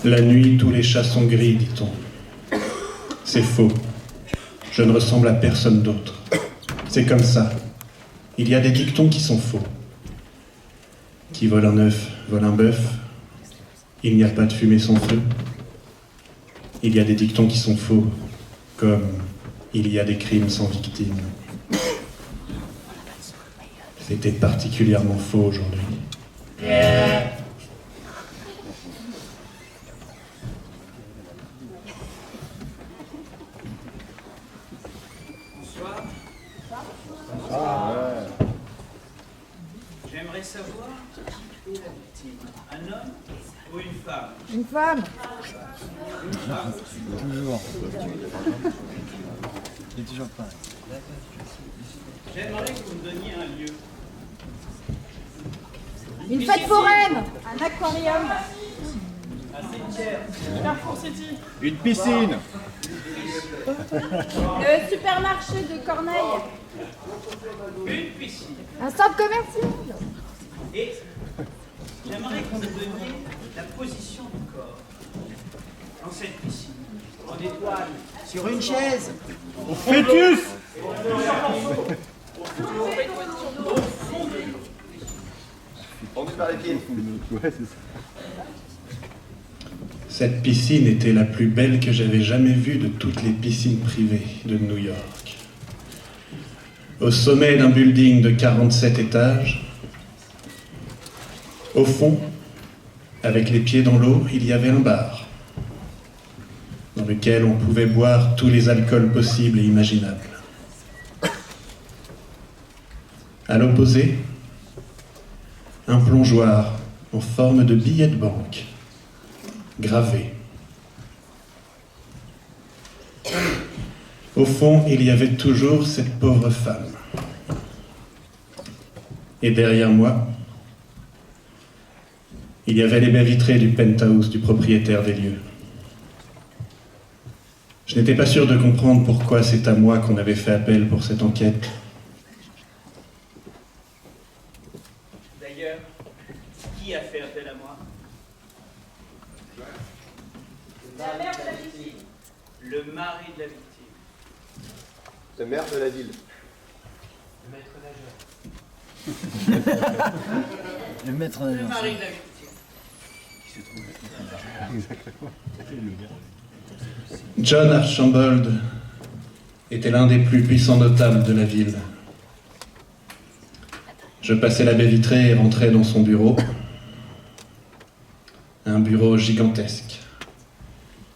La nuit, tous les chats sont gris, dit-on. C'est faux. Je ne ressemble à personne d'autre. C'est comme ça. Il y a des dictons qui sont faux. Qui vole un œuf, vole un bœuf. Il n'y a pas de fumée sans feu. Il y a des dictons qui sont faux, comme il y a des crimes sans victime. C'était particulièrement faux aujourd'hui. Bonsoir. J'aimerais savoir qui est la victime, un homme ou une femme? Une femme. Une femme. Toujours. Il est toujours pas. J'aimerais que vous me donniez un lieu. Une fête foraine. Un aquarium. Un cimetière. Carrefour City. Une piscine. Le supermarché de Corneille. Une piscine. Un centre commercial. Et j'aimerais que vous me donniez la position du corps dans cette piscine. En étoile. Sur une chaise. Au fœtus. Pendu par les pieds. Ouais, c'est ça. Cette piscine était la plus belle que j'avais jamais vue de toutes les piscines privées de New York. Au sommet d'un building de 47 étages, au fond, avec les pieds dans l'eau, il y avait un bar dans lequel on pouvait boire tous les alcools possibles et imaginables. À l'opposé, un plongeoir en forme de billet de banque, gravé. Au fond, il y avait toujours cette pauvre femme. Et derrière moi, il y avait les baies vitrées du penthouse du propriétaire des lieux. Je n'étais pas sûr de comprendre pourquoi c'est à moi qu'on avait fait appel pour cette enquête. D'ailleurs, qui a fait appel à moi? La mère de la piscine. Le mari de la victime. Le maire de la ville. Le maître nageur. Le maître Le nageur. mari de la victime. John Archambault était l'un des plus puissants notables de la ville. Je passais la baie vitrée et rentrais dans son bureau. Un bureau gigantesque,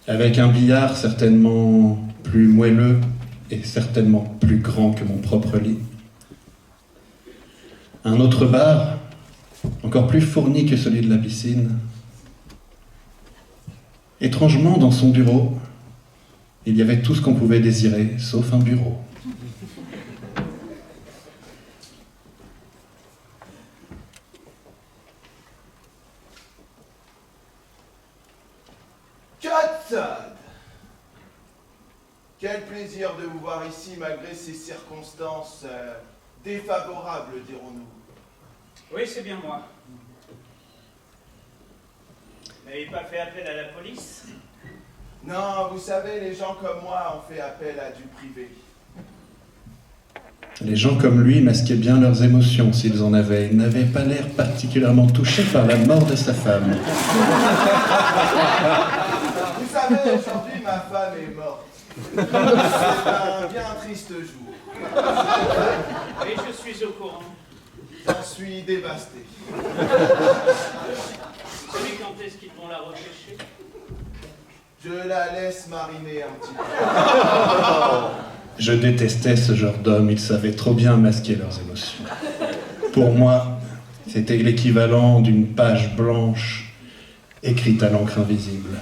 avec un billard certainement plus moelleux et certainement plus grand que mon propre lit. Un autre bar, encore plus fourni que celui de la piscine. Étrangement, dans son bureau, il y avait tout ce qu'on pouvait désirer, sauf un bureau. Hudson! Quel plaisir de vous voir ici malgré ces circonstances défavorables, dirons-nous. Oui, c'est bien moi. Vous n'avez pas fait appel à la police? Non, vous savez, les gens comme moi ont fait appel à du privé. Les gens comme lui masquaient bien leurs émotions s'ils en avaient. Ils n'avaient pas l'air particulièrement touchés par la mort de sa femme. Vous savez, aujourd'hui, ma femme est morte. C'est un bien triste jour. Oui, je suis au courant. J'en suis dévasté. Vous savez quand est-ce qu'ils vont la repêcher? Je la laisse mariner un petit peu. Je détestais ce genre d'hommes, ils savaient trop bien masquer leurs émotions. Pour moi, c'était l'équivalent d'une page blanche écrite à l'encre invisible.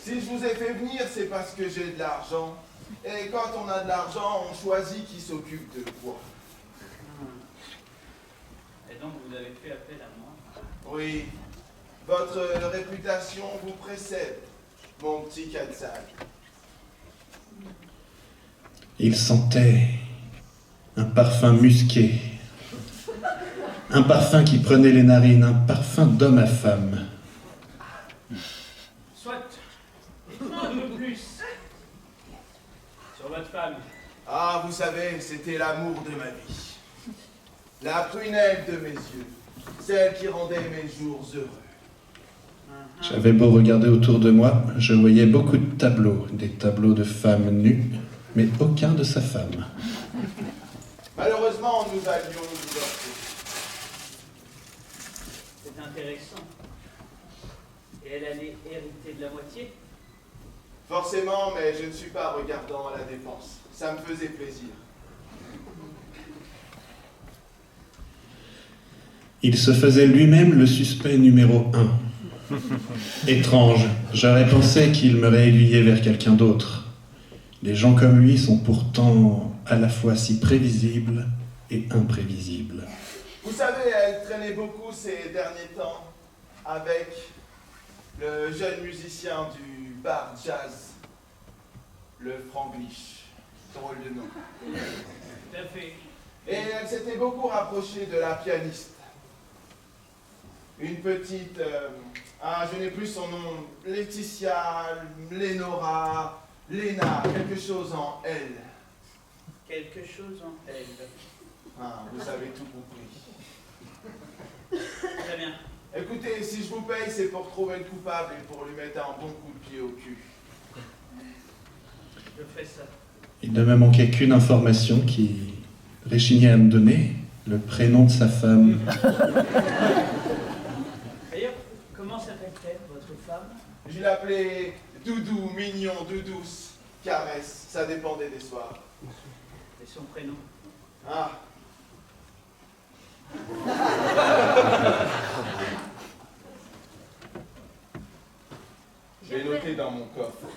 Si je vous ai fait venir, c'est parce que j'ai de l'argent. Et quand on a de l'argent, on choisit qui s'occupe de quoi. Et donc vous avez fait appel à moi? Oui, votre réputation vous précède, mon petit Katsal. Il sentait un parfum musqué, un parfum qui prenait les narines, un parfum d'homme à femme. Ah, vous savez, c'était l'amour de ma vie. La prunelle de mes yeux. Celle qui rendait mes jours heureux. J'avais beau regarder autour de moi, je voyais beaucoup de tableaux, des tableaux de femmes nues, mais aucun de sa femme. Malheureusement, nous allions nous heurter. C'est intéressant. Et elle allait hériter de la moitié? Forcément, mais je ne suis pas regardant à la dépense. Ça me faisait plaisir. Il se faisait lui-même le suspect numéro 1. Étrange, j'aurais pensé qu'il me réaiguillait vers quelqu'un d'autre. Les gens comme lui sont pourtant à la fois si prévisibles et imprévisibles. Vous savez, elle traînait beaucoup ces derniers temps avec le jeune musicien du bar jazz, le Franglish. Drôle de nom. Tout à fait. Et elle s'était beaucoup rapprochée de la pianiste. Une petite... je n'ai plus son nom. Laetitia, Lénora, Léna, quelque chose en elle. Quelque chose en elle. Ah, vous avez tout compris. Très bien. Écoutez, si je vous paye, c'est pour trouver le coupable et pour lui mettre un bon coup de pied au cul. Je fais ça. Il ne me manquait qu'une information qui réchignait à me donner, le prénom de sa femme. D'ailleurs, comment s'appelle-t-elle, votre femme? Je l'appelais Doudou, mignon, Doudouce, caresse, ça dépendait des soirs. Et son prénom? Ah. Je l'ai noté dans mon coffre.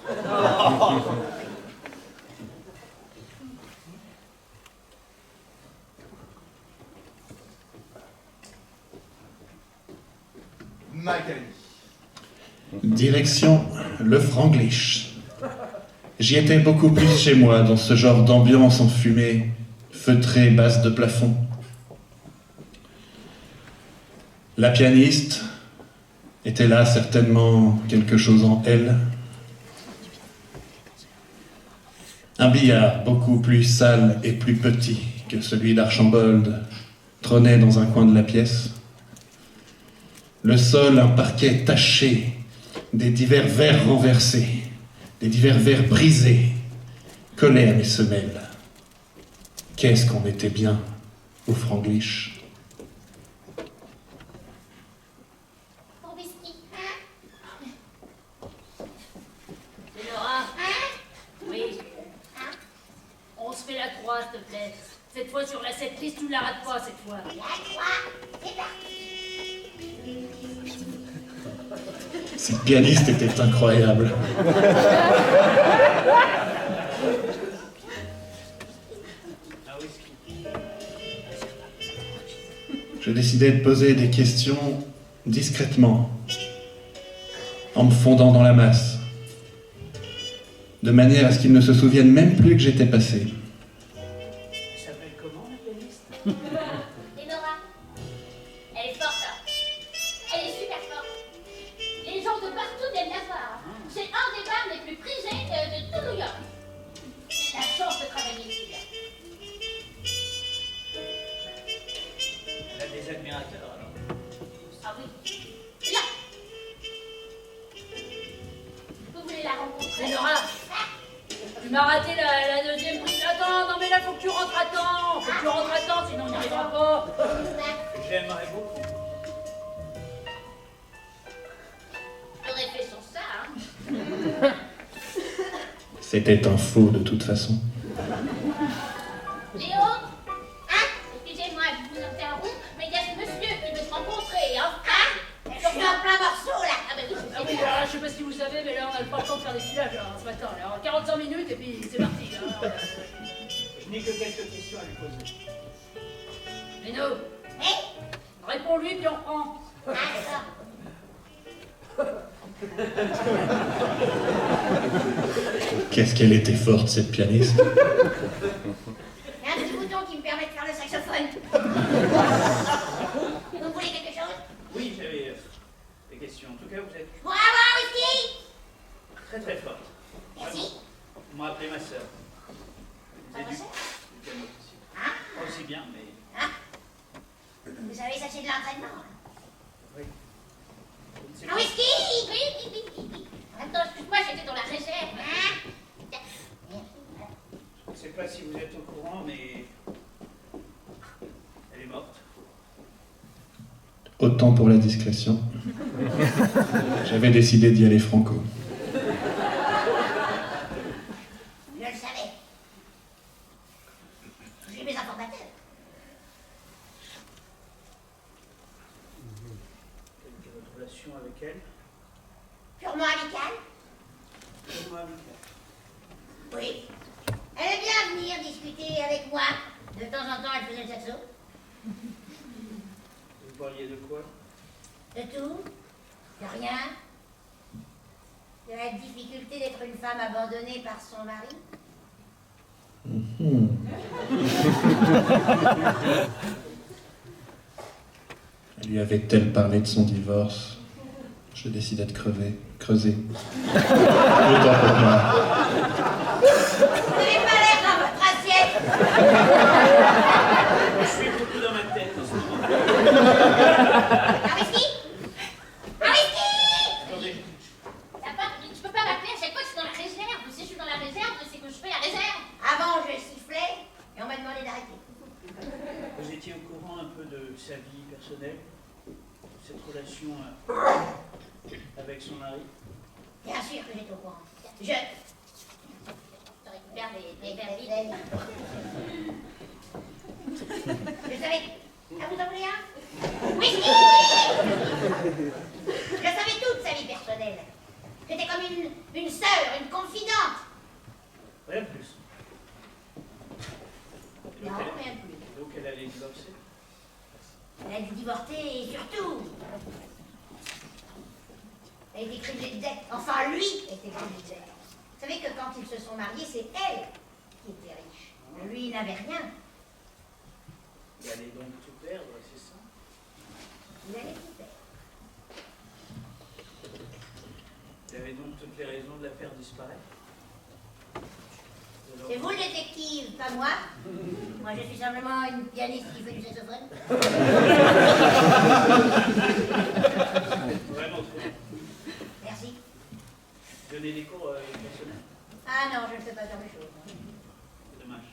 Magali. Direction le Franglish. J'y étais beaucoup plus chez moi, dans ce genre d'ambiance enfumée, feutrée, basse de plafond. La pianiste était là, certainement quelque chose en elle. Un billard beaucoup plus sale et plus petit que celui d'Archambauld trônait dans un coin de la pièce. Le sol, un parquet taché, des divers verres renversés, des divers verres brisés, collaient à mes semelles. Qu'est-ce qu'on était bien au Franglish. Pour whisky. Lénora. Oui. On se fait la croix, s'il te plaît. Cette fois sur la setlist, tu ne la rates pas cette fois. La croix, c'est parti. Cette pianiste était incroyable. Un whisky. Je décidai de poser des questions discrètement, en me fondant dans la masse, de manière à ce qu'ils ne se souviennent même plus que j'étais passé. Elle s'appelle comment, la pianiste? Lénora. Elle est forte, hein. Elle est super forte. Les gens de partout viennent la voir. C'est un des bars les plus prisés de tout New York. J'ai la chance de travailler ici. Elle a des admirateurs, alors. Ah oui. Là. Vous voulez la rencontrer? Lénora, tu m'as raté la deuxième prise. Attends, non mais là faut que tu rentres à temps. Faut que tu rentres à temps, sinon on n'y arrivera pas. J'aimerais beaucoup. J'aurais fait sans ça, hein. C'était un faux de toute façon. Léo? Hein? Excusez-moi, je vous interromps, mais il y a ce monsieur qui veut se rencontrer, hein? Hein? Je suis en plein morceau, là. Ah bah oui, Ah oui, alors là, je sais pas si vous savez, mais là on a pas le temps de faire des filages là, ce matin. Alors 45 minutes et puis c'est parti. Là. Je n'ai que quelques questions à lui poser. Léno, Hé? réponds-lui puis on reprend. D'accord. Qu'est-ce qu'elle était forte, cette pianiste. Il y a un petit bouton qui me permet de faire le saxophone. Vous voulez quelque chose? Oui, j'avais des questions. En tout cas, vous êtes Pour avoir un whisky? très très forte. Merci. Vous m'appelez ma sœur. Pas ma sœur? Vous savez, ça c'est de l'entraînement. Hein. Oui. Je ne sais Un pas. whisky? Oui. Attends, excuse-moi, j'étais dans la réserve, hein? Je ne sais pas si vous êtes au courant, mais elle est morte. Autant pour la discrétion. J'avais décidé d'y aller franco. Je le savais. J'ai mes informateurs. Quelle était votre relation avec elle? Purement amicale? Comment amicale? Oui. Elle aime bien venir discuter avec moi. De temps en temps, elle faisait le saxo. Vous parliez de quoi? De tout. De rien. De la difficulté d'être une femme abandonnée par son mari. Lui avait-elle parlé de son divorce? Je décidais de creuser. Autant pour moi. Vous n'avez pas l'air dans votre assiette. Je suis beaucoup dans ma tête en ce moment. Un whisky? Un whisky? Attendez, Tu peux pas m'appeler à chaque fois que je suis dans la réserve. Si je suis dans la réserve, c'est que je fais la réserve. Avant, je sifflais et on m'a demandé d'arrêter. vous étiez au courant un peu de sa vie personnelle? Cette relation avec son mari? Bien sûr que j'étais au courant. Je récupère les verres vides. Je savais. Ah, vous en voulez un? Whisky! Je savais toute sa vie personnelle. J'étais comme une sœur, une confidente. Rien de plus. Et Non, donc, elle, rien de plus. donc elle allait divorcer? Elle a dû divorcer et surtout. Elle a été criblée de dettes. Enfin, lui a été criblé de dettes. Vous savez que quand ils se sont mariés, c'est elle qui était riche. Lui, il n'avait rien. Il allait donc tout perdre, c'est ça? Il allait tout perdre. Il avait donc toutes les raisons de la faire disparaître? C'est vous le détective, pas moi. Moi, je suis simplement une pianiste qui fait du saxophone. Vraiment trop. Merci. Donner des cours personnels? Ah non, je ne fais pas genre de choses. C'est dommage.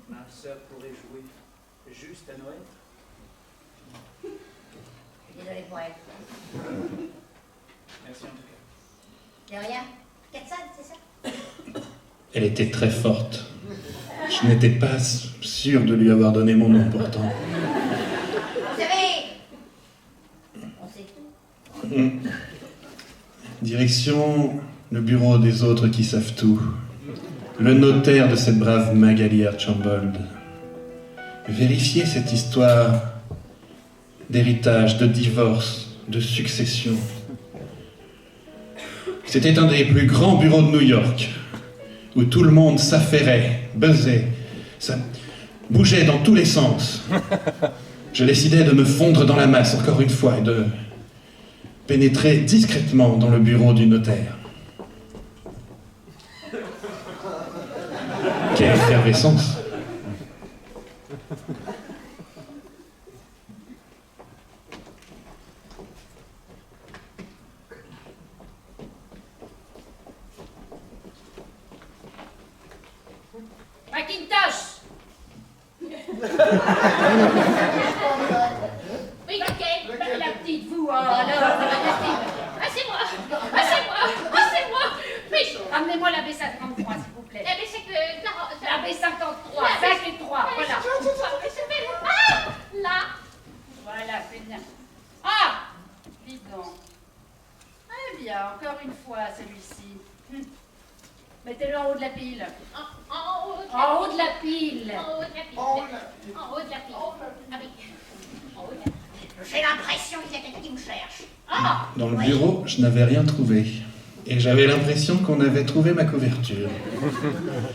Ma sœur pourrait jouer juste à Noël? Je suis désolée pour elle. Merci en tout cas. De rien. 4 salles, c'est ça? Elle était très forte. Je n'étais pas sûr de lui avoir donné mon nom pourtant. Vous savez, on sait tout. Direction le bureau des autres qui savent tout. Le notaire de cette brave Magali Archambault. Vérifier cette histoire d'héritage, de divorce, de succession. C'était un des plus grands bureaux de New York, où tout le monde s'affairait, buzzait, ça bougeait dans tous les sens. Je décidais de me fondre dans la masse, encore une fois, et de pénétrer discrètement dans le bureau du notaire. Quelle effervescence! Macintosh! Oui, lequel? La petite vous, alors, Ah, c'est moi! Ah, c'est moi! Ah, c'est moi! Mais Ramenez-moi la B53, s'il vous plaît. mais c'est que... La B53, 5 et 3, voilà. Ah! Là! Voilà, c'est bien. Ah! Dis donc. Eh bien, encore une fois, celui-ci. Mettez-le en haut de la pile. En haut de En haut de la pile. En haut de la pile. En haut de la pile. Ah oui. En haut de la pile. J'ai l'impression qu'il y a quelqu'un qui me cherche. Ah! Dans le bureau, je n'avais rien trouvé. Et j'avais l'impression qu'on avait trouvé ma couverture.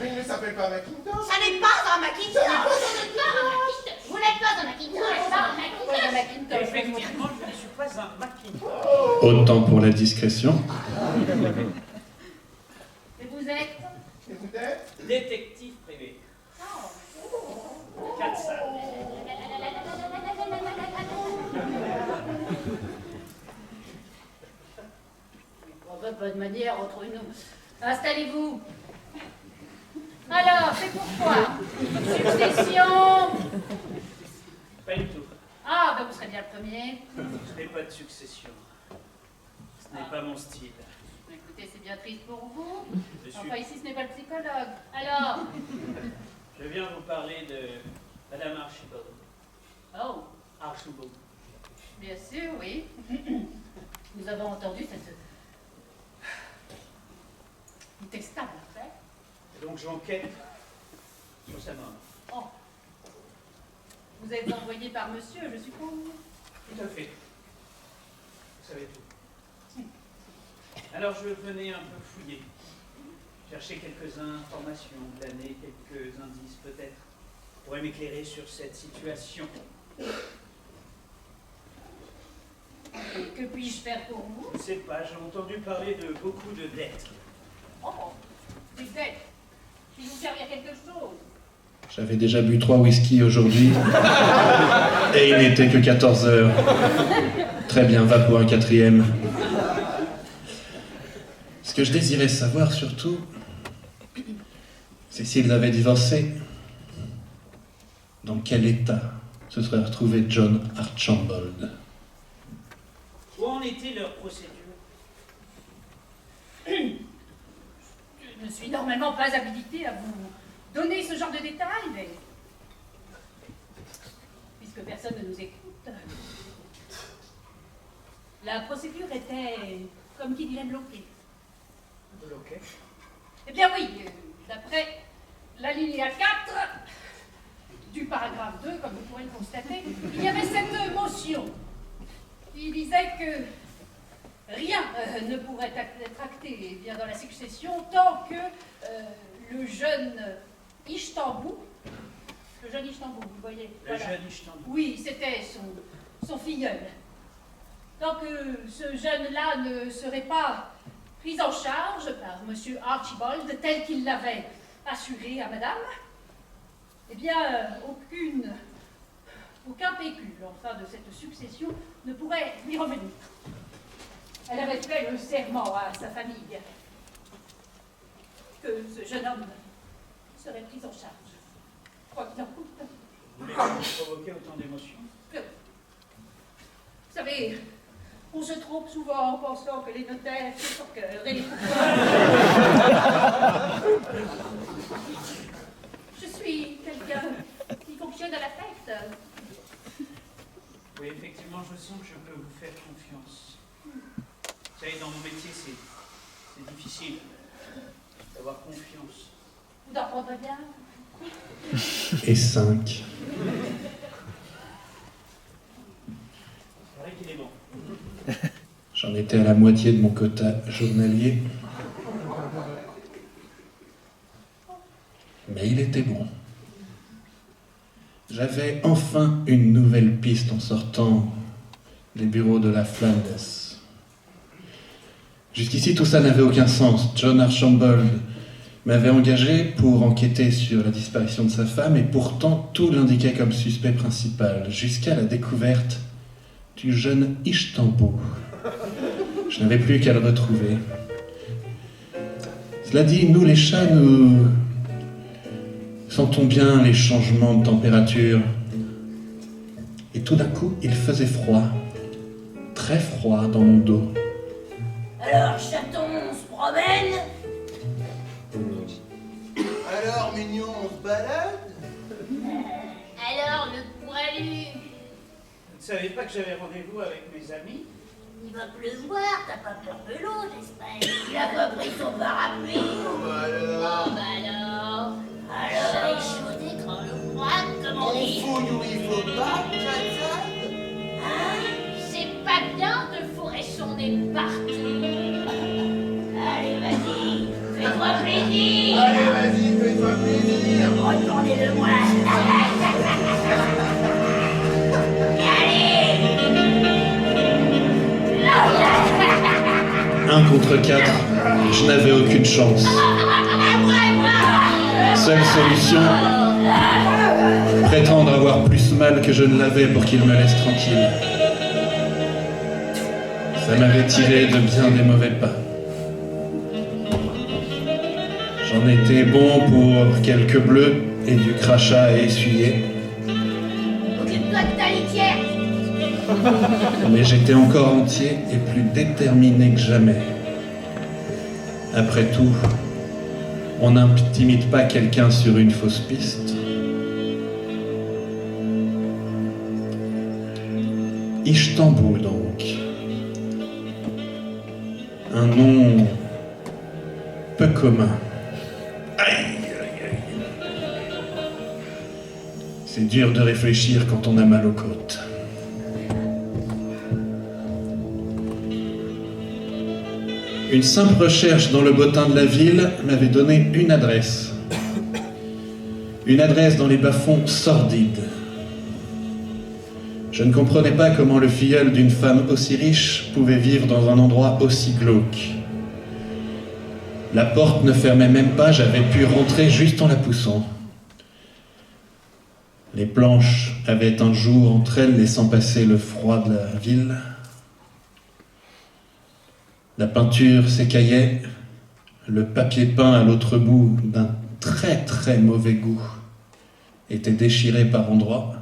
Mais il ne s'appelle pas Macintosh. Ça n'est pas un Macintosh! Vous n'êtes pas un Macintosh! Pas de Macintosh. Effectivement, je ne suis pas un Macintosh. Autant pour la discrétion. Et vous êtes? Et vous êtes? Détective privé. 4 salles. pas de manière entre nous. Installez-vous. Alors, c'est pourquoi? Succession. Pas du tout. Ah, ben vous serez bien le premier. Je n'ai pas de succession. Ce n'est pas mon style. Écoutez, c'est bien triste pour vous. Je suis... Enfin, ici, ce n'est pas le psychologue. Alors? Je viens vous parler de Madame Archibald. Oh, Archibald. bien sûr, oui. Nous avons entendu cette... détestable affaire. Et donc j'enquête sur sa mort. Oh. Vous êtes envoyé par monsieur, je suppose? Tout à fait. Vous savez tout. Alors je venais un peu fouiller. Chercher quelques informations, glaner quelques indices peut-être, pourraient m'éclairer sur cette situation. Et que puis-je faire pour vous? Je ne sais pas, j'ai entendu parler de beaucoup de dettes. Oh, des dettes. Puis vous servir quelque chose. J'avais déjà bu 3 whisky aujourd'hui, et il n'était que 14 heures. Très bien, va pour un 4e. Ce que je désirais savoir surtout, c'est s'ils avaient divorcé, dans quel état se serait retrouvé John Archambault. Où en était leur procédure? Je ne suis normalement pas habilitée à vous donner ce genre de détails, mais... puisque personne ne nous écoute... La procédure était, comme qui dirait, bloquée. Bloqué. Eh bien oui, d'après l'alinéa 4 du paragraphe 2, comme vous pourrez le constater, il y avait cette motion qui disait que rien ne pourrait être acté bien dans la succession tant que le jeune Istanbul, vous voyez, Le jeune Istanbul. oui, c'était son filleul. Tant que ce jeune-là ne serait pas pris en charge par M. Archibald, tel qu'il l'avait assuré à madame, eh bien, aucun pécule, enfin, de cette succession ne pourrait lui revenir. Elle avait fait le serment à sa famille que ce jeune homme serait pris en charge. Quoi qu'il en coûte. Vous voulez provoquer autant d'émotions? Vous savez, on se trompe souvent en pensant que les notaires sont sur cœur et les Je suis quelqu'un qui fonctionne à la tête. Oui, effectivement, je sens que je peux vous faire confiance. Vous savez, dans mon métier, c'est difficile d'avoir confiance. Vous en prendrez bien? Et 5. C'est vrai qu'il est bon. J'en étais à la moitié de mon quota journalier. Mais il était bon. J'avais enfin une nouvelle piste en sortant des bureaux de la Flanders. Jusqu'ici, tout ça n'avait aucun sens. John Archambault m'avait engagé pour enquêter sur la disparition de sa femme et pourtant tout l'indiquait comme suspect principal, jusqu'à la découverte du jeune Istanbul. Je n'avais plus qu'à le retrouver. Cela dit, nous les chats, nous sentons bien les changements de température. Et tout d'un coup, il faisait froid, très froid dans mon dos. Alors, chaton, on se promène? Alors, mignon, on se balade? Alors, le poilu? Vous ne savez pas que j'avais rendez-vous avec mes amis? Il va pleuvoir, t'as pas peur de l'eau, j'espère? Il a pas pris son parapluie? Oh, bah alors. Oh, bah alors? Alors, échaudé quand le froid, comme on On dit. fouille où il faut pas, Tchad. Hein? C'est pas bien de fourrer son nez partout. Allez, vas-y, fais-toi plaisir. Allez, vas-y, fais-toi plaisir. Retournez-le-moi. Un contre 4, je n'avais aucune chance. Seule solution, prétendre avoir plus mal que je ne l'avais pour qu'il me laisse tranquille. Ça m'avait tiré de bien des mauvais pas. J'en étais bon pour quelques bleus et du crachat à essuyer. Occupe-toi de ta litière. Mais j'étais encore entier et plus déterminé que jamais. Après tout, on n'intimide pas quelqu'un sur une fausse piste. Istanbul donc. Un nom peu commun. Aïe, aïe, aïe. C'est dur de réfléchir quand on a mal aux côtes. Une simple recherche dans le bottin de la ville m'avait donné une adresse. Une adresse dans les bas-fonds sordides. Je ne comprenais pas comment le filleul d'une femme aussi riche pouvait vivre dans un endroit aussi glauque. La porte ne fermait même pas, j'avais pu rentrer juste en la poussant. Les planches avaient un jour entre elles, laissant passer le froid de la ville. La peinture s'écaillait, le papier peint à l'autre bout, d'un très très mauvais goût, était déchiré par endroits.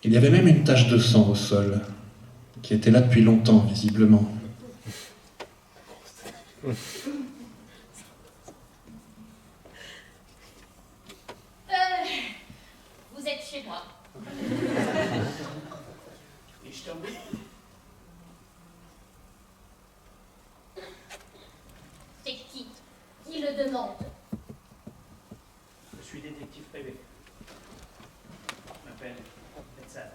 Il y avait même une tache de sang au sol, qui était là depuis longtemps, visiblement. Vous êtes chez moi. Istanbul. C'est qui? Qui le demande? Je suis détective privé. Je m'appelle Betsad.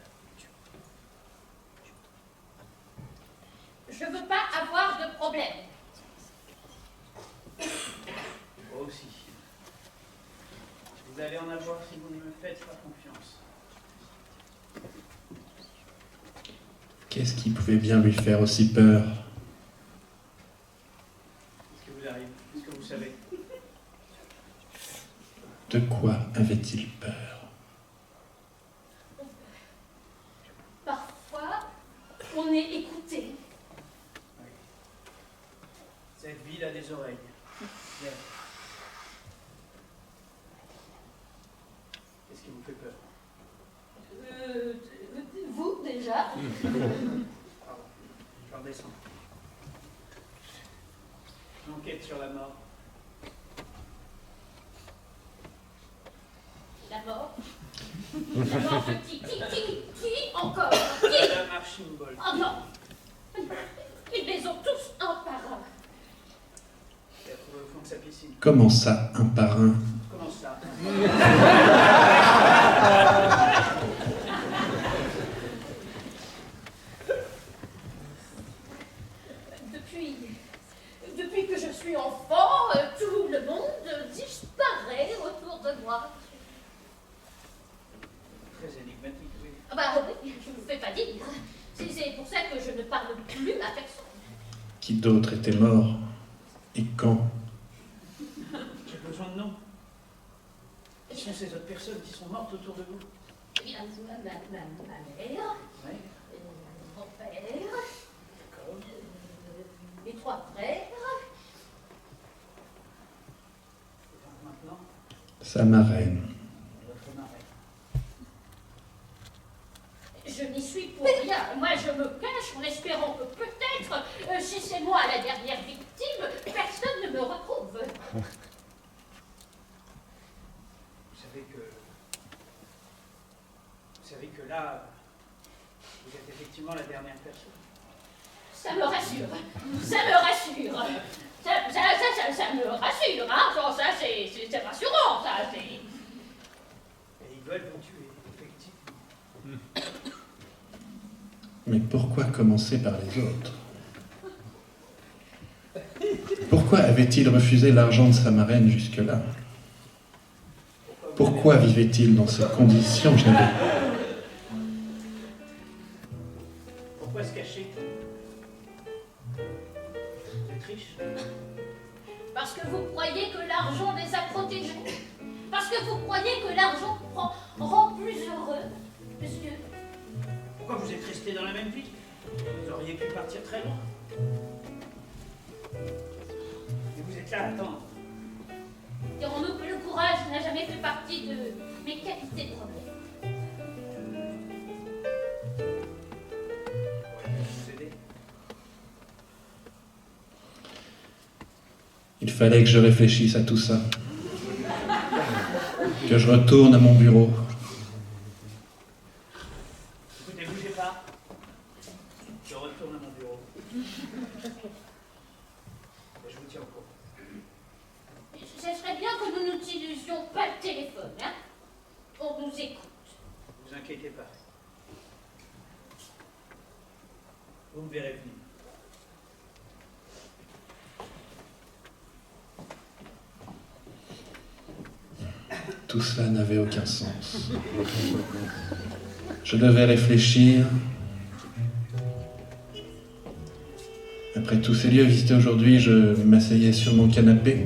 Je veux pas avoir de problème. Moi aussi. Vous allez en avoir si vous ne me faites pas confiance. Qu'est-ce qui pouvait bien lui faire aussi peur? Qu'est-ce qui vous arrive? Qu'est-ce que vous savez? De quoi avait-il peur? Parfois, on est écouté. Cette ville a des oreilles. Bien. Qu'est-ce qui vous fait peur? Vous, déjà? Pardon, je redescends. J'enquête sur la mort. La mort? La mort de qui encore? Qui? Madame Archimbaud. Oh non! Ils les ont tous un par un. Elle a trouvé au fond de sa piscine. Comment ça, un par un? Comment ça? Depuis que je suis enfant, tout le monde disparaît autour de moi. Très énigmatique, oui. Ah bah oui, je ne vous fais pas dire. C'est pour ça que je ne parle plus à personne. Qui d'autre était mort? Et quand? J'ai besoin de noms. Qui sont ces autres personnes qui sont mortes autour de vous? Eh bien, ma mère, Oui. mon père, D'accord. mes 3 frères. Et donc maintenant, Sa marraine. votre marraine. Je n'y suis pour rien. Moi, je me cache en espérant que peut-être, si c'est moi la dernière victime, personne ne me retrouve. Vous savez que là, vous êtes effectivement la dernière personne. Ça me rassure. Ça me rassure. Ça me rassure, hein. Genre, ça, c'est rassurant, ça, c'est... Et ils veulent vous tuer, effectivement. Mais pourquoi commencer par les autres? Pourquoi avait-il refusé l'argent de sa marraine jusque-là? Pourquoi vivait-il dans ces conditions? Je n'avais... Pourquoi se cacher? Vous êtes riche? Parce que vous croyez que l'argent les a protégés. Parce que vous croyez que l'argent rend plus heureux, monsieur. Pourquoi vous êtes resté dans la même ville? Vous auriez pu partir très loin. Et vous êtes là à attendre. c'est le problème. Vous aider. Il fallait que je réfléchisse à tout ça. Que je retourne à mon bureau. Écoutez, bougez pas. Je retourne à mon bureau. Et je vous tiens au courant. Ça serait bien que nous n'utilisions pas le téléphone, hein? On nous écoute. Ne vous inquiétez pas. Vous me verrez venir. Tout cela n'avait aucun sens. Je devais réfléchir. Après tous ces lieux visités aujourd'hui, je m'asseyais sur mon canapé.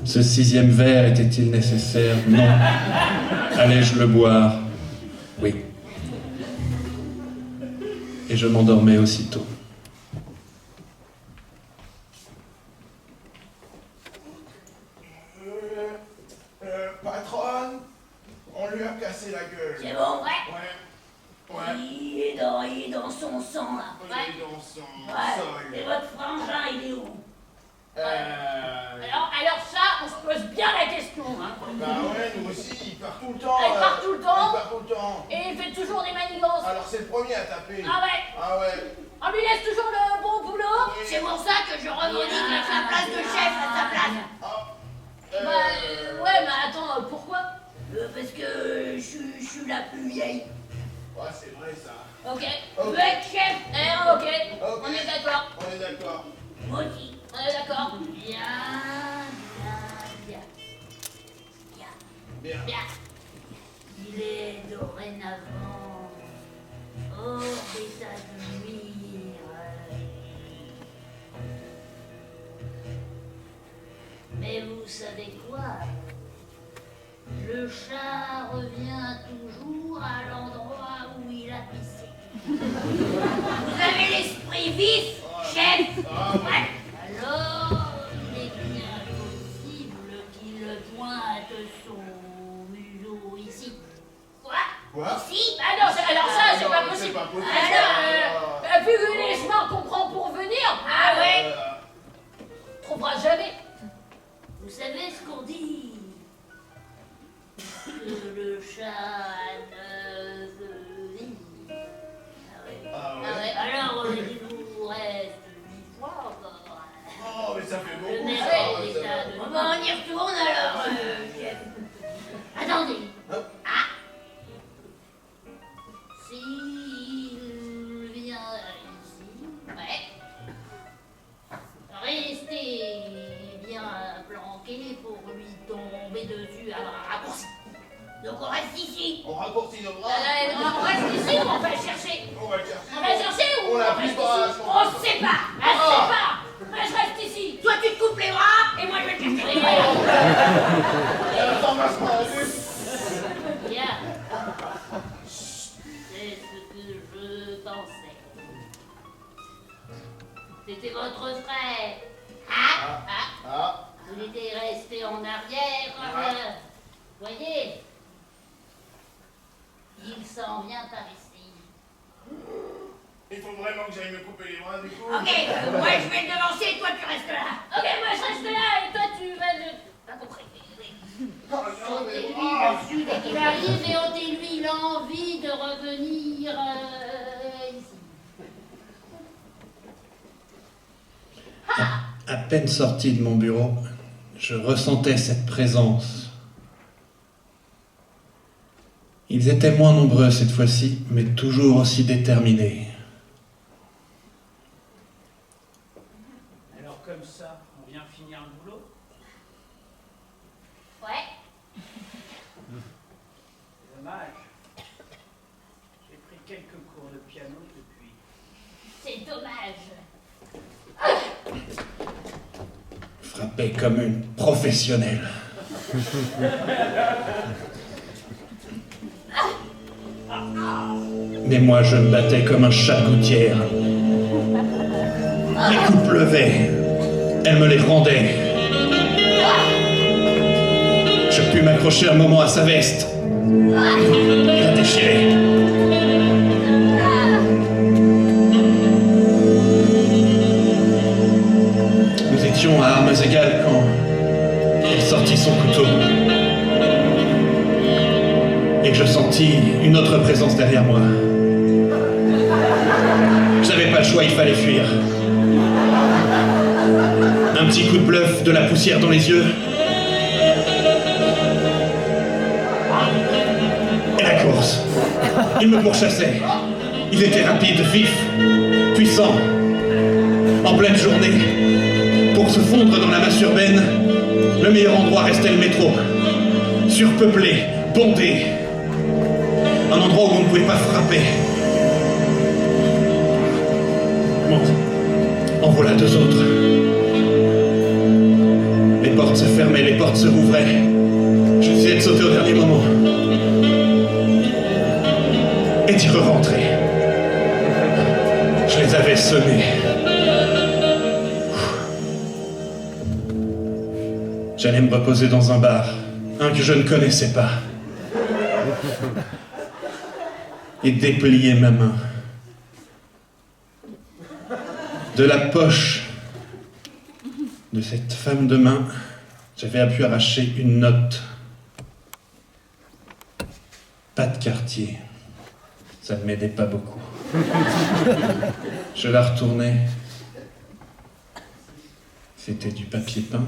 Ce 6e verre était-il nécessaire? Non. Allais-je le boire? Oui. Et je m'endormais aussitôt. Patronne, on lui a cassé la gueule. C'est bon, ouais? Ouais. Il est dans son sang, là. On Ouais. est dans son Ouais. Et sol. votre frangin, il est où? Euh... Alors ça, on se pose bien la question, hein. Bah ouais, nous aussi, il part tout le temps. Il part tout le temps. Il part tout le temps. Et il fait toujours des manigances. Alors c'est le premier à taper. Ah ouais. Ah ouais. On lui laisse toujours le bon boulot. Oui. C'est pour ça que je revendique la place de chef à sa place. Ah. Ouais, mais attends, pourquoi? Parce que je suis la plus vieille. Ouais, c'est vrai ça. Ok. Ok. Tu veux être chef? Ok. Ok. On est d'accord. On est d'accord. Moi aussi. On est d'accord. Bien. Bien. Bien. Il est dorénavant hors d'état de nuire. Mais vous savez quoi? Le chat revient toujours à l'endroit où il a pissé. Vous avez l'esprit vif, chef. Ouais. Alors, il est bien possible qu'il pointe son museau ici. Quoi? Quoi? Ici? Ah non, alors ça, c'est non, pas c'est possible. pas possible. Alors, vu les chemins qu'on prend pour venir, ah ouais, trouvera jamais. Vous savez ce qu'on dit? Que le chat ne veut vivre. Ah ouais. Ah ouais. Alors, il vous reste 8 fois encore. Oh, mais ça fait Le beaucoup maire ça. est l'état de... Bon, on y retourne alors, chef. Attendez. Hop. Ah. S'il vient ici, ouais. Restez bien planqué pour lui tomber dessus à raccourci. Donc on reste ici. On raccourcit nos bras. On reste ici ou on va le chercher? On va le chercher. On va chercher ou On l'a reste plus pas, ici? je On pense. ne sait pas. On ne sait pas. Moi, je reste ici. Toi, tu te coupes les bras et moi, je vais te casser les bras. Attends, passe-moi un but. Bien. C'est ce que je pensais. C'était votre frère. Ah, Ah. il était resté en arrière. Voyez, il s'en vient par ici. Il faut vraiment que j'aille me couper les bras du coup. Ok, moi je vais le devancer et toi tu restes là. Ok, moi je reste là et toi tu vas le... T'as compris? Oh, non, mais Ôtez-lui bras. dessus dès qu'il arrive et ôtez-lui l'envie de revenir ici. À peine sorti de mon bureau, je ressentais cette présence. Ils étaient moins nombreux cette fois-ci, mais toujours aussi déterminés. Alors comme ça, on vient finir le boulot. Ouais, C'est dommage. J'ai pris quelques cours de piano depuis. c'est dommage. Frappé comme une professionnelle. Mais moi, je me battais comme un chat de gouttière. Les coups pleуваient. Elle me les rendait. Je pu m'accrocher un moment à sa veste. La déchirer. Nous étions à armes égales quand il sortit son couteau. Et que je sentis une autre présence derrière moi. J'avais pas le choix, il fallait fuir. Un petit coup de bluff, de la poussière dans les yeux. Et la course. Il me pourchassait. Il était rapide, vif, puissant. En pleine journée, pour se fondre dans la masse urbaine, le meilleur endroit restait le métro. Surpeuplé, bondé. Un endroit où on ne pouvait pas frapper. Bon, en voilà deux autres. Les portes se fermaient, les portes se rouvraient. J'essayais de sauter au dernier moment. Et d'y re-rentrer. Je les avais semés. J'allais me reposer dans un bar, un que je ne connaissais pas. Et déplier ma main. De la poche de cette femme de main, j'avais pu arracher une note. Pas de quartier. Ça ne m'aidait pas beaucoup. Je la retournais. C'était du papier peint.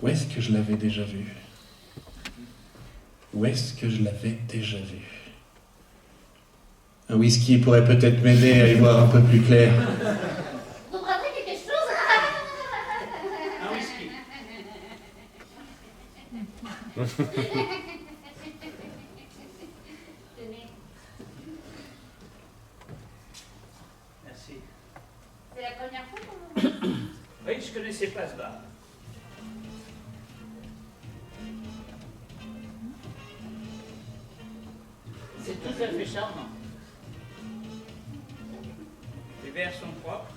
Où est-ce que je l'avais déjà vu? Où est-ce que je l'avais déjà vu? Un whisky pourrait peut-être m'aider à y voir un peu plus clair. Vous prendrez quelque chose? Un whisky. Tenez, Merci. c'est la première fois que vous... Oui, je connaissais pas ce bar. C'est tout à fait charmant. Les verres sont propres.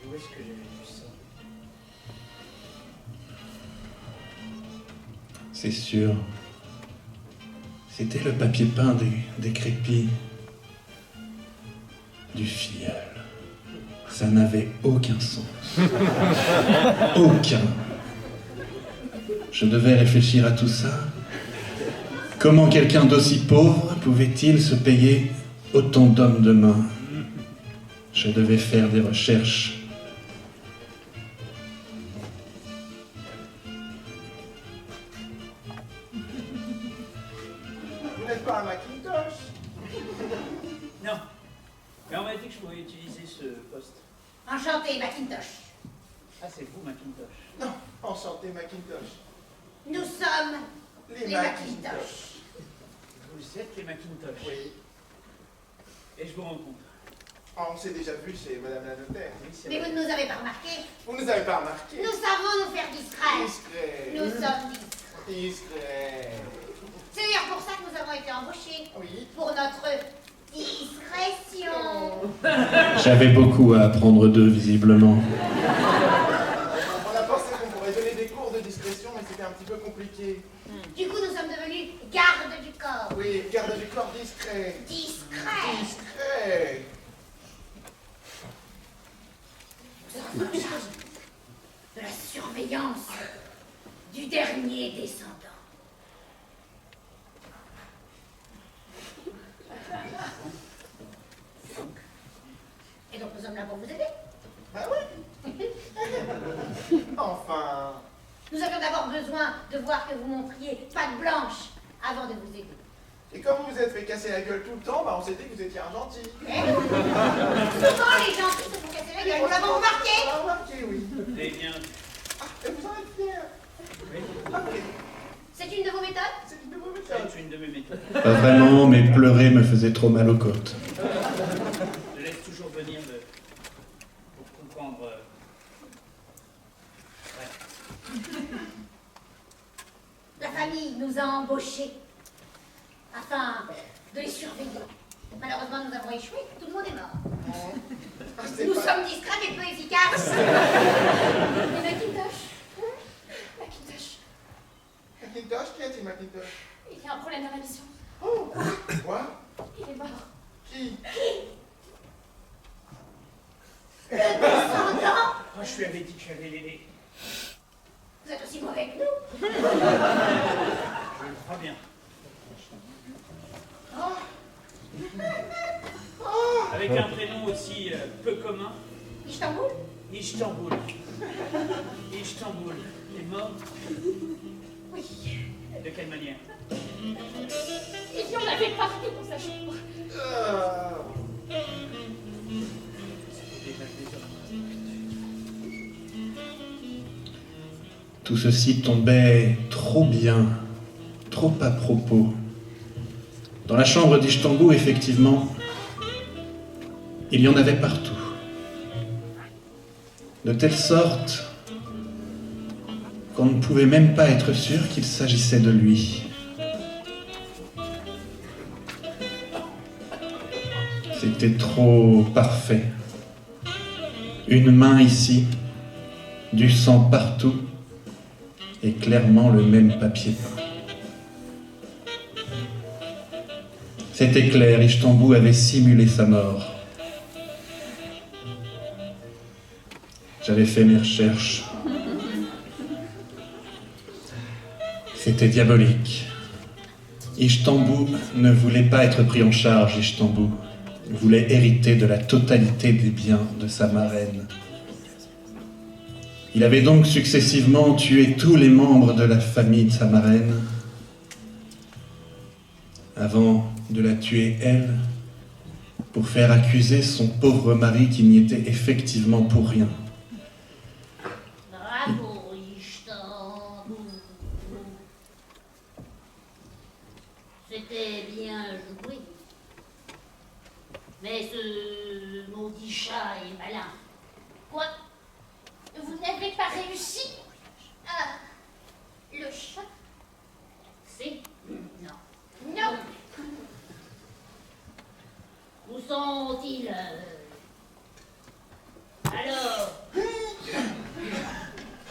Et où est-ce que j'avais vu ça? C'est sûr. C'était le papier peint des crépis. Du filleul. Ça n'avait aucun sens. Aucun. Je devais réfléchir à tout ça. Comment quelqu'un d'aussi pauvre pouvait-il se payer autant d'hommes de main? Je devais faire des recherches. Vous n'êtes pas un Macintosh? Non. Mais on m'a dit que je pouvais utiliser ce poste. Enchanté, Macintosh. Ah, c'est vous, Macintosh. Non, enchanté Macintosh. Nous sommes Les les Macintosh. Macintosh. Vous êtes les Macintosh. Oui. Et je vous rencontre. Ah, on s'est déjà vu chez Madame la notaire. Oui, c'est Mais vrai. vous ne nous avez pas remarqué. Vous ne nous avez pas remarqué? Nous savons nous faire discrets. Discret. Nous sommes discrets. Discret. C'est d'ailleurs pour ça que nous avons été embauchés. Oui. Pour notre discrétion. J'avais beaucoup à apprendre d'eux, visiblement. On a pensé qu'on pourrait donner des cours de discrétion, mais c'était un petit peu compliqué. Du coup, nous sommes devenus gardes du corps. Oui, garde du corps discret. Discrets. Discret. Nous sommes en charge de la surveillance du dernier descendant. Et donc nous sommes là pour vous aider. Ah oui. Enfin. Nous avions d'abord besoin de voir que vous montriez patte blanche avant de vous aider. Et comme vous vous êtes fait casser la gueule tout le temps, bah on s'est dit que vous étiez un gentil. Eh oui. Souvent les gens qui se font casser la gueule, nous l'avons remarqué. On l'a remarqué, oui. Eh bien, Ah, et vous en êtes fiers. oui, Ok. C'est une de vos méthodes? C'est une de vos méthodes. c'est une de mes méthodes. Pas vraiment, mais pleurer me faisait trop mal aux côtes. Je laisse toujours venir pour comprendre. Ouais. La famille nous a embauchés afin de les surveiller. Malheureusement, nous avons échoué. Tout le monde est mort. Ah, c'est Nous pas- sommes discrets et peu efficaces. Et Macintosh? Macintosh, Macintosh, qui a-t-il Macintosh? il y a un problème dans la mission. Oh, quoi? Il est mort. Qui? Le descendant. Oh, je lui avais dit que j'allais l'aider. Vous êtes aussi mauvais que nous. Je le crois bien. Avec un prénom aussi peu commun, Istanbul? Istanbul. Istanbul est mort. Oui. De quelle manière? Il y en avait partout dans sa chambre. C'était déjà le désordre. Tout ceci tombait trop bien, trop à propos. Dans la chambre d'Istanbul, effectivement, il y en avait partout. De telle sorte qu'on ne pouvait même pas être sûr qu'il s'agissait de lui. C'était trop parfait. Une main ici, du sang partout, et clairement le même papier peint. C'était clair, Istanbul avait simulé sa mort. J'avais fait mes recherches. C'était diabolique. Istanbul ne voulait pas être pris en charge, Istanbul voulait hériter de la totalité des biens de sa marraine. Il avait donc successivement tué tous les membres de la famille de sa marraine, avant de la tuer elle, pour faire accuser son pauvre mari qui n'y était effectivement pour rien. Bravo, Istanbul. C'était bien joué. Mais ce maudit chat est malin. Quoi? Vous n'avez pas réussi? Ah, le chat? C'est... Non. Non! Où sont-ils? Alors?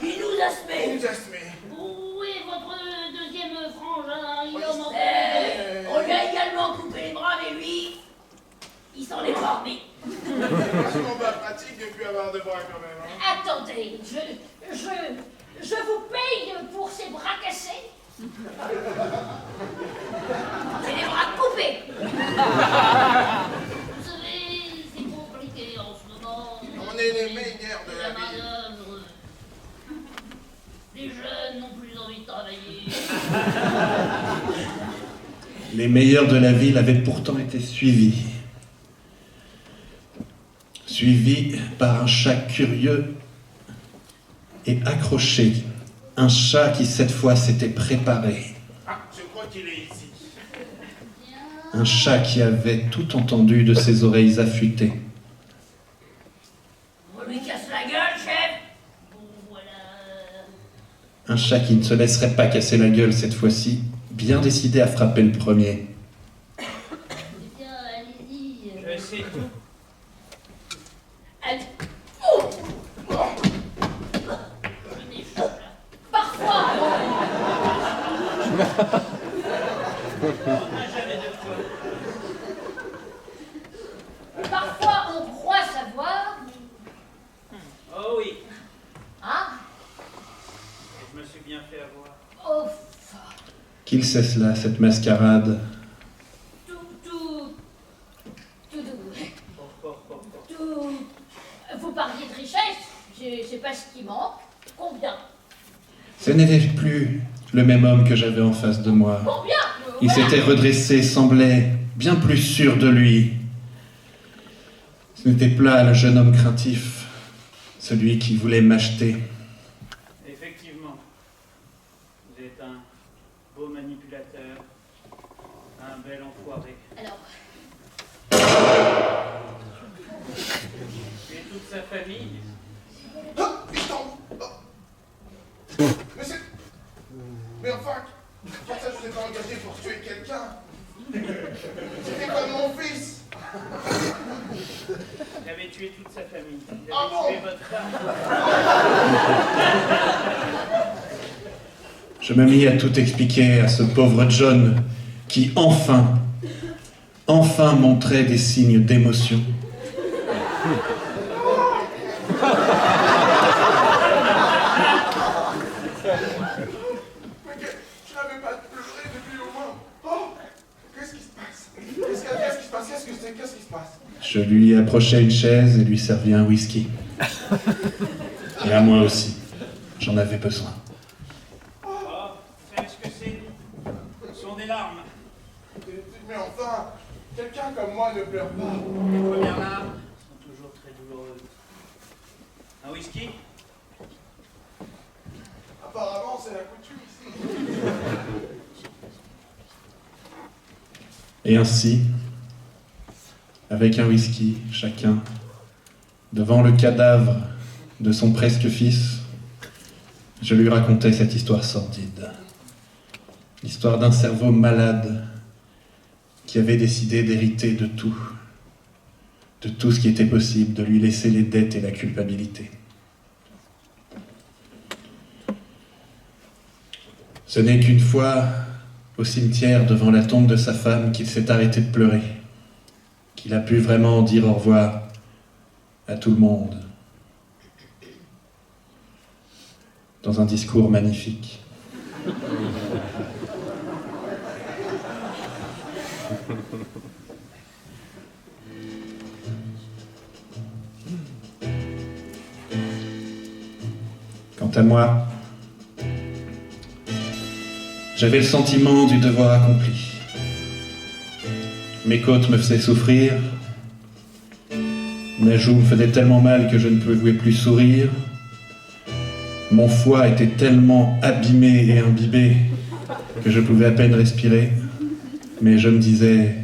Il nous a semés! Il nous a semés. Où est votre deuxième frangin? Il en manque. On lui a également coupé les bras, mais lui, il s'en est pas remis. Vachement pas pratique de plus avoir de bras quand même. Hein. Attendez, je vous paye pour ces bras cassés. C'est des bras coupés. Vous savez, c'est compliqué en ce moment. On est les meilleurs de la main ville. d'œuvre. Les jeunes n'ont plus envie de travailler. Les meilleurs de la ville avaient pourtant été suivis. Suivis par un chat curieux et accroché. Un chat qui, cette fois, s'était préparé. Ah, je crois qu'il est ici. Un chat qui avait tout entendu de ses oreilles affûtées. On lui casse la gueule, chef. Bon, voilà. Un chat qui ne se laisserait pas casser la gueule cette fois-ci, bien décidé à frapper le premier. Eh bien, allez-y. Je sais tout. Allez. Oh. Venez, là. Parfois, On n'a jamais de fois. parfois on croit savoir. Oh oui, Ah, je me suis bien fait avoir. oh, Qu'il sait cela, cette mascarade? tout doux. Oh, oh, oh, oh. Tout. Vous parliez de richesse, je sais pas ce qui manque. Combien? Ce n'était plus le même homme que j'avais en face de moi. Combien? Il s'était redressé, semblait bien plus sûr de lui. Ce n'était pas le jeune homme craintif, celui qui voulait m'acheter. Effectivement, vous êtes un beau manipulateur, un bel enfoiré. Alors, Et toute sa famille. Ah, Istanbul. Mais c'est... Mais enfin, pour ça je vous ai pas engagé pour tuer quelqu'un. C'était comme mon fils. tué toute sa famille. Il Ah avait bon tué votre femme. Je me mis à tout expliquer à ce pauvre John qui enfin montrait des signes d'émotion. Mais je n'avais pas pleuré depuis au moins. Oh, qu'est-ce qui se passe? Qu'est-ce qui se passe? Qu'est-ce qui se passe? Je lui approchai une chaise et lui servis un whisky. Et à moi aussi. J'en avais besoin. Oh, vous savez ce que c'est? Ce sont des larmes. Mais enfin, quelqu'un comme moi ne pleure pas. Les premières larmes sont toujours très douloureuses. Un whisky? Apparemment, c'est la coutume ici. Et ainsi, avec un whisky chacun, devant le cadavre de son presque fils, je lui racontais cette histoire sordide. L'histoire d'un cerveau malade qui avait décidé d'hériter de tout ce qui était possible, de lui laisser les dettes et la culpabilité. Ce n'est qu'une fois, au cimetière, devant la tombe de sa femme, qu'il s'est arrêté de pleurer, qu'il a pu vraiment dire au revoir à tout le monde, dans un discours magnifique. Quant à moi, j'avais le sentiment du devoir accompli. Mes côtes me faisaient souffrir, mes joues me faisaient tellement mal que je ne pouvais plus sourire, mon foie était tellement abîmé et imbibé que je pouvais à peine respirer, mais je me disais,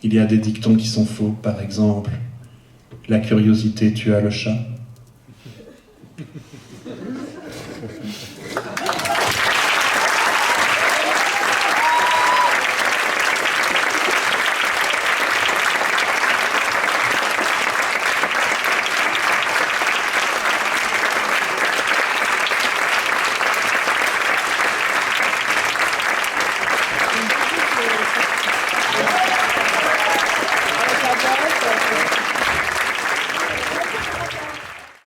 il y a des dictons qui sont faux, par exemple, la curiosité tua le chat.